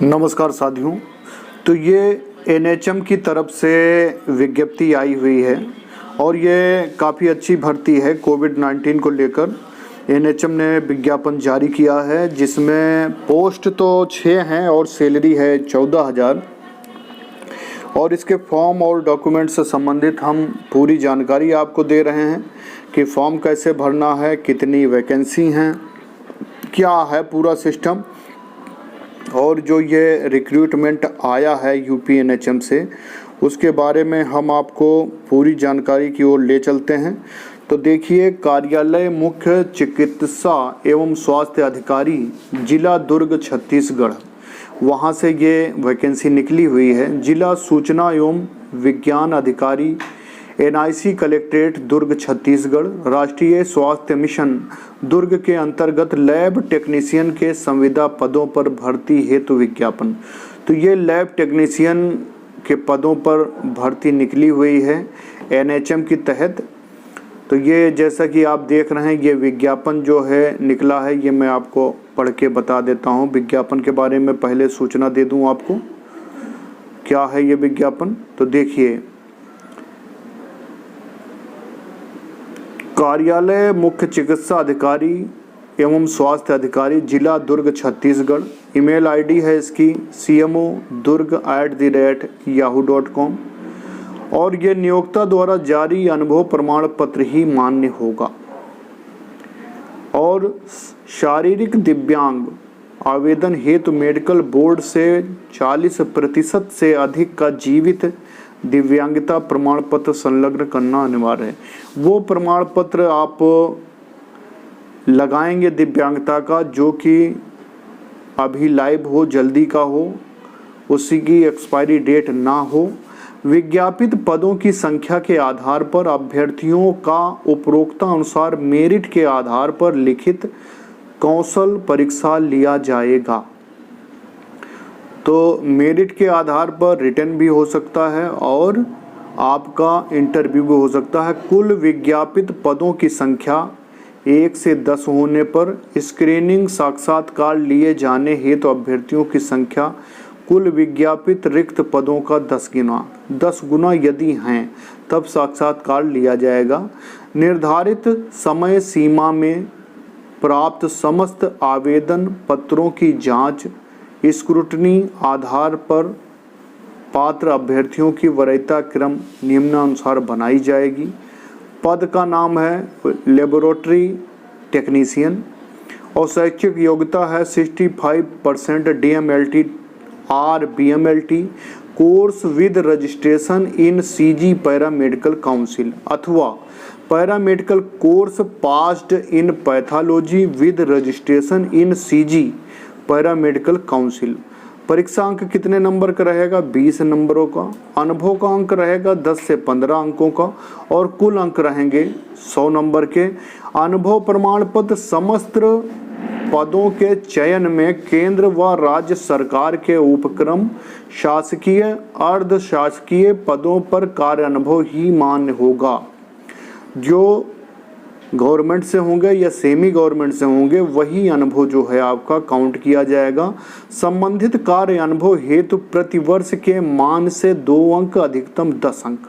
नमस्कार साथियों। तो ये एनएचएम की तरफ से विज्ञप्ति आई हुई है और ये काफ़ी अच्छी भर्ती है। कोविड-19 को लेकर एनएचएम ने विज्ञापन जारी किया है, जिसमें पोस्ट तो 6 हैं और सैलरी है 14,000। और इसके फॉर्म और डॉक्यूमेंट से संबंधित हम पूरी जानकारी आपको दे रहे हैं कि फॉर्म कैसे भरना है, कितनी वैकेंसी हैं, क्या है पूरा सिस्टम। और जो ये रिक्रूटमेंट आया है यूपी एनएचएम से, उसके बारे में हम आपको पूरी जानकारी की ओर ले चलते हैं। तो देखिए, कार्यालय मुख्य चिकित्सा एवं स्वास्थ्य अधिकारी जिला दुर्ग छत्तीसगढ़, वहाँ से ये वैकेंसी निकली हुई है। जिला सूचना एवं विज्ञान अधिकारी एनआईसी कलेक्ट्रेट दुर्ग छत्तीसगढ़, राष्ट्रीय स्वास्थ्य मिशन दुर्ग के अंतर्गत लैब टेक्नीशियन के संविदा पदों पर भर्ती हेतु विज्ञापन। तो ये लैब टेक्नीशियन के पदों पर भर्ती निकली हुई है एनएचएम के तहत। तो ये जैसा कि आप देख रहे हैं, ये विज्ञापन जो है निकला है, ये मैं आपको पढ़ के बता देता हूँ। विज्ञापन के बारे में पहले सूचना दे दूँ आपको, क्या है ये विज्ञापन। तो देखिए, कार्यालय मुख्य चिकित्सा अधिकारी एवं स्वास्थ्य अधिकारी जिला दुर्ग छत्तीसगढ़। ईमेल आईडी है इसकी cmo.durg@yahoo.com। और ये नियोक्ता द्वारा जारी अनुभव प्रमाण पत्र ही मान्य होगा। और शारीरिक दिव्यांग आवेदन हेतु मेडिकल बोर्ड से 40% से अधिक का जीवित दिव्यांगता प्रमाण पत्र संलग्न करना अनिवार्य है। वो प्रमाण पत्र आप लगाएंगे दिव्यांगता का, जो कि अभी लाइव हो, जल्दी का हो, उसी की एक्सपायरी डेट ना हो। विज्ञापित पदों की संख्या के आधार पर अभ्यर्थियों का उपरोक्त अनुसार मेरिट के आधार पर लिखित कौशल परीक्षा लिया जाएगा। तो मेरिट के आधार पर रिटर्न भी हो सकता है और आपका इंटरव्यू भी हो सकता है। कुल विज्ञापित पदों की संख्या 1 से 10 होने पर स्क्रीनिंग साक्षात्कार लिए जाने हेतु अभ्यर्थियों की संख्या कुल विज्ञापित रिक्त पदों का 10 गुना यदि हैं, तब साक्षात्कार लिया जाएगा। निर्धारित समय सीमा में प्राप्त समस्त आवेदन पत्रों की जांच स्क्रूटनी आधार पर पात्र अभ्यर्थियों की वरीयता क्रम निम्नानुसार बनाई जाएगी। पद का नाम है लेबोरेटरी टेक्नीशियन और शैक्षिक योग्यता है 65% DMLT और BMLT course with registration in CG paramedical council अथवा paramedical course passed in pathology with registration in CG paramedical council. परीक्षा अंक कितने नंबर का रहेगा? 20 नंबरों का। अनुभव का अंक रहेगा 10 से 15 अंकों का और कुल अंक रहेंगे 100 नंबर के। अनुभव प्रमाण पत्र समस्त पदों के चयन में केंद्र व राज्य सरकार के उपक्रम शासकीय अर्ध शासकीय पदों पर कार्य अनुभव ही मान्य होगा। जो गवर्नमेंट से होंगे या सेमी गवर्नमेंट से होंगे, वही अनुभव जो है आपका काउंट किया जाएगा। संबंधित कार्य अनुभव हेतु प्रतिवर्ष के मान से 2 अंक, अधिकतम 10 अंक,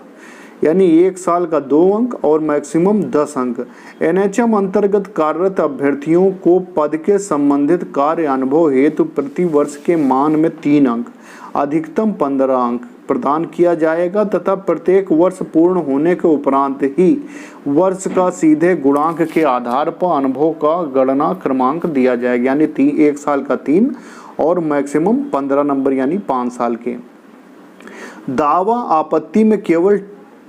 यानी 1 साल का 2 अंक और मैक्सिमम 10 अंक। एनएचएम अंतर्गत कार्यरत अभ्यर्थियों को पद के संबंधित कार्य अनुभव हेतु प्रतिवर्ष के मान में 3 अंक, अधिकतम 15 अंक प्रदान किया जाएगा तथा प्रत्येक वर्ष पूर्ण होने के उपरांत ही वर्ष का सीधे गुणांक के आधार पर अनुभव का गणना क्रमांक दिया जाएगा, यानी 1 साल का 3 और मैक्सिमम 15 नंबर यानी 5 साल के। दावा आपत्ति में केवल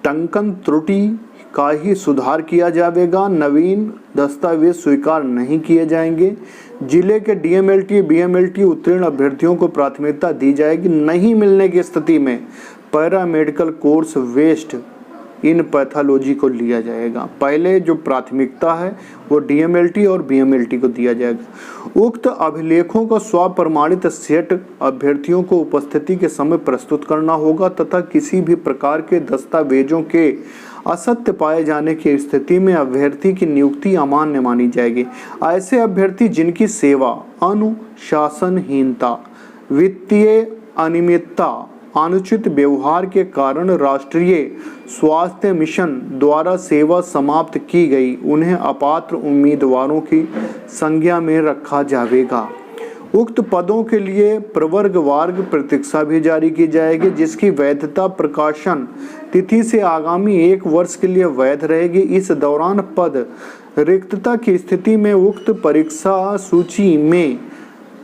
टंकन त्रुटि का ही सुधार किया जाएगा। नवीन दस्तावेज स्वीकार नहीं किए जाएंगे। जिले के DMLT BMLT उत्तीर्ण अभ्यर्थियों को प्राथमिकता दी जाएगी। नहीं मिलने की स्थिति में पैरामेडिकल कोर्स वेस्ट इन पैथोलॉजी को लिया जाएगा। पहले जो प्राथमिकता है वो DMLT और BMLT को दिया जाएगा। उक्त अभिलेखों का स्वप्रमाणित सेट अभ्यर्थियों को उपस्थिति के समय प्रस्तुत करना होगा तथा किसी भी प्रकार के दस्तावेजों के असत्य पाए जाने की स्थिति में अभ्यर्थी की नियुक्ति अमान्य मानी जाएगी। ऐसे अभ्यर्थी जिनकी सेवा अनुशासनहीनता वित्तीय अनियमितता, अनुचित व्यवहार के कारण राष्ट्रीय स्वास्थ्य मिशन द्वारा सेवा समाप्त की गई उन्हें अपात्र उम्मीदवारों की संज्ञा में रखा जाएगा। उक्त पदों के लिए प्रवर्गवार प्रतीक्षा भी जारी की जाएगी, जिसकी वैधता प्रकाशन तिथि से आगामी 1 वर्ष के लिए वैध रहेगी। इस दौरान पद रिक्तता की स्थिति में उक्त परीक्षा सूची में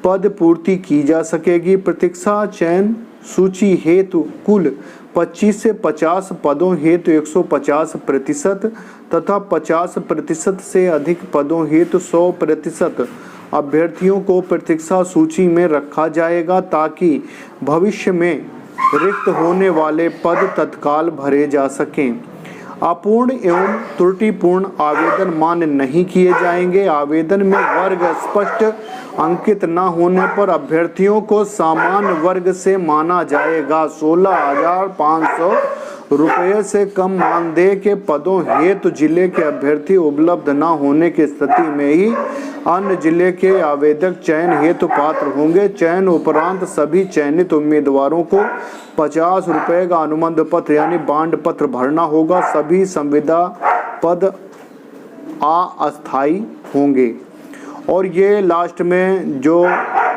पद पूर्ति की जा सकेगी। प्रतीक्षा चयन सूची हेतु कुल 25 से 50 पदों हेतु 150% तथा 50% से अधिक पदों हेतु 100% अभ्यर्थियों को प्रतीक्षा सूची में रखा जाएगा, ताकि भविष्य में रिक्त होने वाले पद तत्काल भरे जा सकें। अपूर्ण एवं त्रुटिपूर्ण आवेदन मान्य नहीं किए जाएंगे। आवेदन में वर्ग स्पष्ट अंकित न होने पर अभ्यर्थियों को सामान्य वर्ग से माना जाएगा। 16,500 रुपये से कम मानदेय के पदों हेतु जिले के अभ्यर्थी उपलब्ध न होने की स्थिति में ही अन्य जिले के आवेदक चयन हेतु पात्र होंगे। चयन उपरांत सभी चयनित उम्मीदवारों को 50 रुपये का अनुबंध पत्र यानी बांड पत्र भरना होगा। सभी संविदा पद अस्थायी होंगे। और ये लास्ट में जो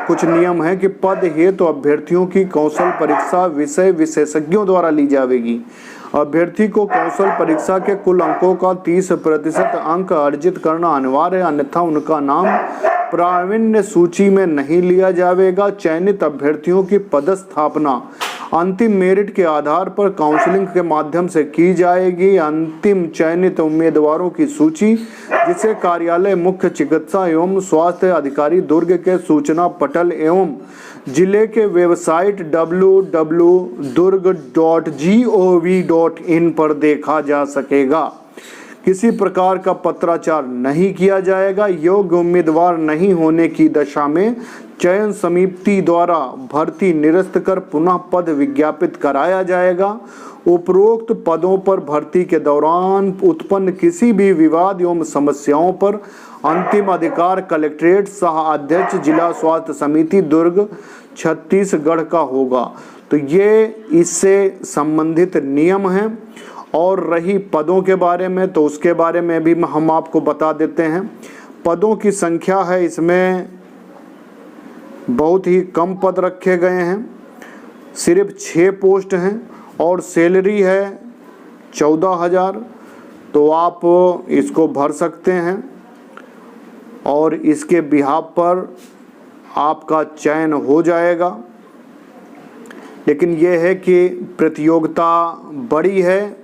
कुछ नियम है कि पद हेतु अभ्यर्थियों की कौशल परीक्षा विषय विशेषज्ञों द्वारा ली जाएगी। अभ्यर्थी को कौशल परीक्षा के कुल अंकों का 30% अंक अर्जित करना अनिवार्य है, अन्यथा उनका नाम प्रावीण्य सूची में नहीं लिया जाएगा। चयनित अभ्यर्थियों की पदस्थापना अंतिम मेरिट के आधार पर काउंसलिंग के माध्यम से की जाएगी। अंतिम चयनित उम्मीदवारों की सूची, जिसे कार्यालय मुख्य चिकित्सा एवं स्वास्थ्य अधिकारी दुर्ग के सूचना पटल एवं जिले के वेबसाइट www.durg.gov.in पर देखा जा सकेगा। किसी प्रकार का पत्राचार नहीं किया जाएगा। योग्य उम्मीदवार नहीं होने की दशा में चयन समिति द्वारा भर्ती निरस्त कर पुनः पद विज्ञापित कराया जाएगा। उपरोक्त पदों पर भर्ती के दौरान उत्पन्न किसी भी विवाद एवं समस्याओं पर अंतिम अधिकार कलेक्ट्रेट सह अध्यक्ष जिला स्वास्थ्य समिति दुर्ग छत्तीसगढ़ का होगा। तो ये इससे संबंधित नियम हैं। और रही पदों के बारे में, तो उसके बारे में भी हम आपको बता देते हैं। पदों की संख्या है, इसमें बहुत ही कम पद रखे गए हैं, सिर्फ 6 पोस्ट हैं और सैलरी है 14,000। तो आप इसको भर सकते हैं और इसके बिहाफ पर आपका चयन हो जाएगा। लेकिन यह है कि प्रतियोगिता बड़ी है,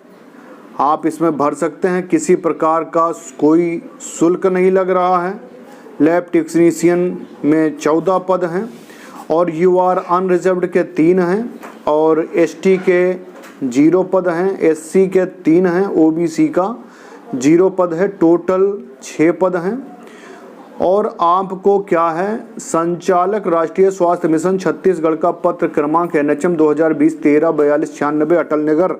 आप इसमें भर सकते हैं। किसी प्रकार का कोई शुल्क नहीं लग रहा है। लैब टेक्नीशियन में 14 पद हैं और यूआर अनरिजर्व्ड के 3 हैं और एसटी के 0 पद हैं, एससी के 3 हैं, ओबीसी का 0 पद है। टोटल 6 पद हैं। और आपको क्या है, संचालक राष्ट्रीय स्वास्थ्य मिशन छत्तीसगढ़ का पत्र क्रमांक NHM 2020-13-4296 अटल नगर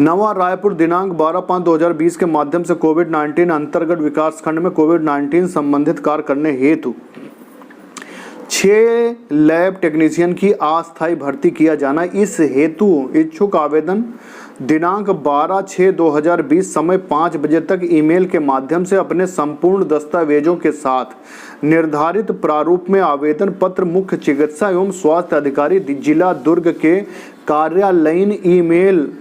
नवा रायपुर दिनांक 12/5/2020 के माध्यम से कोविड-19 अंतर्गत विकास खंड में कोविड-19 संबंधित कार्य करने हेतु 6 लैब टेक्नीशियन की अस्थायी भर्ती किया जाना। इस हेतु इच्छुक आवेदन दिनांक 12/6/2020 समय 5 बजे तक ईमेल के माध्यम से अपने संपूर्ण दस्तावेजों के साथ निर्धारित प्रारूप में आवेदन पत्र मुख्य चिकित्सा एवं स्वास्थ्य अधिकारी जिला दुर्ग के कार्यालयीन ईमेल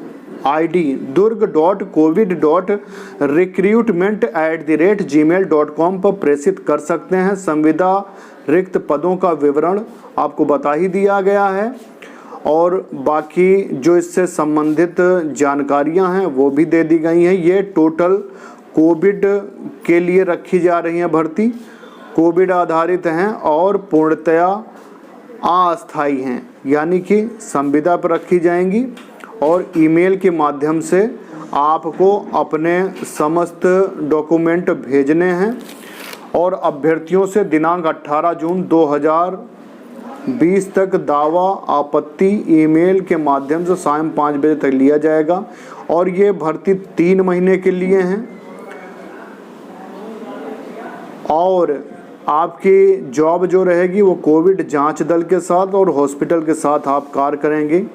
ID durg.covid.recruitment@gmail.com पर प्रेषित कर सकते हैं। संविदा रिक्त पदों का विवरण आपको बता ही दिया गया है और बाकी जो इससे संबंधित जानकारियां हैं वो भी दे दी गई हैं। ये टोटल कोविड के लिए रखी जा रही हैं भर्ती, कोविड आधारित हैं और पूर्णतया अस्थायी हैं, यानी कि संविदा पर रखी जाएंगी और ईमेल के माध्यम से आपको अपने समस्त डॉक्यूमेंट भेजने हैं। और अभ्यर्थियों से दिनांक 18 जून 2020 तक दावा आपत्ति ईमेल के माध्यम से शाम 5 बजे तक लिया जाएगा। और ये भर्ती 3 महीने के लिए हैं और आपकी जॉब जो रहेगी वो कोविड जांच दल के साथ और हॉस्पिटल के साथ आप कार्य करेंगे।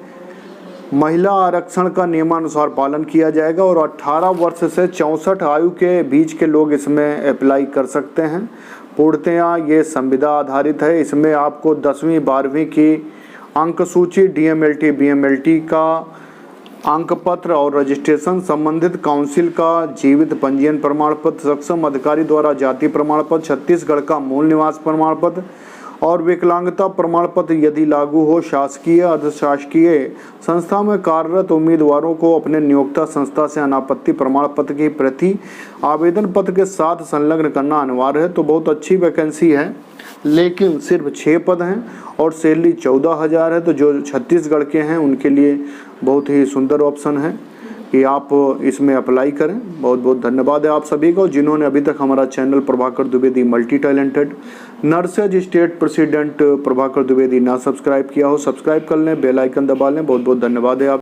महिला आरक्षण का नियमानुसार पालन किया जाएगा और 18 वर्ष से 64 आयु के बीच के लोग इसमें अप्लाई कर सकते हैं। पूर्णतया ये संविदा आधारित है। इसमें आपको 10वीं 12वीं की अंक सूची, DMLT BMLT का अंक पत्र और रजिस्ट्रेशन, संबंधित काउंसिल का जीवित पंजीयन प्रमाण पत्र, सक्षम अधिकारी द्वारा जाति प्रमाण पत्र, छत्तीसगढ़ का मूल निवास प्रमाण पत्र और विकलांगता प्रमाण पत्र यदि लागू हो, शासकीय अर्धशासकीय संस्था में कार्यरत उम्मीदवारों को अपने नियोक्ता संस्था से अनापत्ति प्रमाण पत्र की प्रति आवेदन पत्र के साथ संलग्न करना अनिवार्य है। तो बहुत अच्छी वैकेंसी है, लेकिन सिर्फ 6 पद हैं और सैलरी 14,000 है। तो जो छत्तीसगढ़ के हैं उनके लिए बहुत ही सुंदर ऑप्शन है कि आप इसमें अप्लाई करें। बहुत बहुत धन्यवाद है आप सभी को जिन्होंने अभी तक हमारा channel Prabhakar Dwivedi multi talented nurses state president Prabhakar Dwivedi ना सब्सक्राइब किया हो, सब्सक्राइब कर लें, बेल आइकन दबा लें। बहुत बहुत धन्यवाद है आप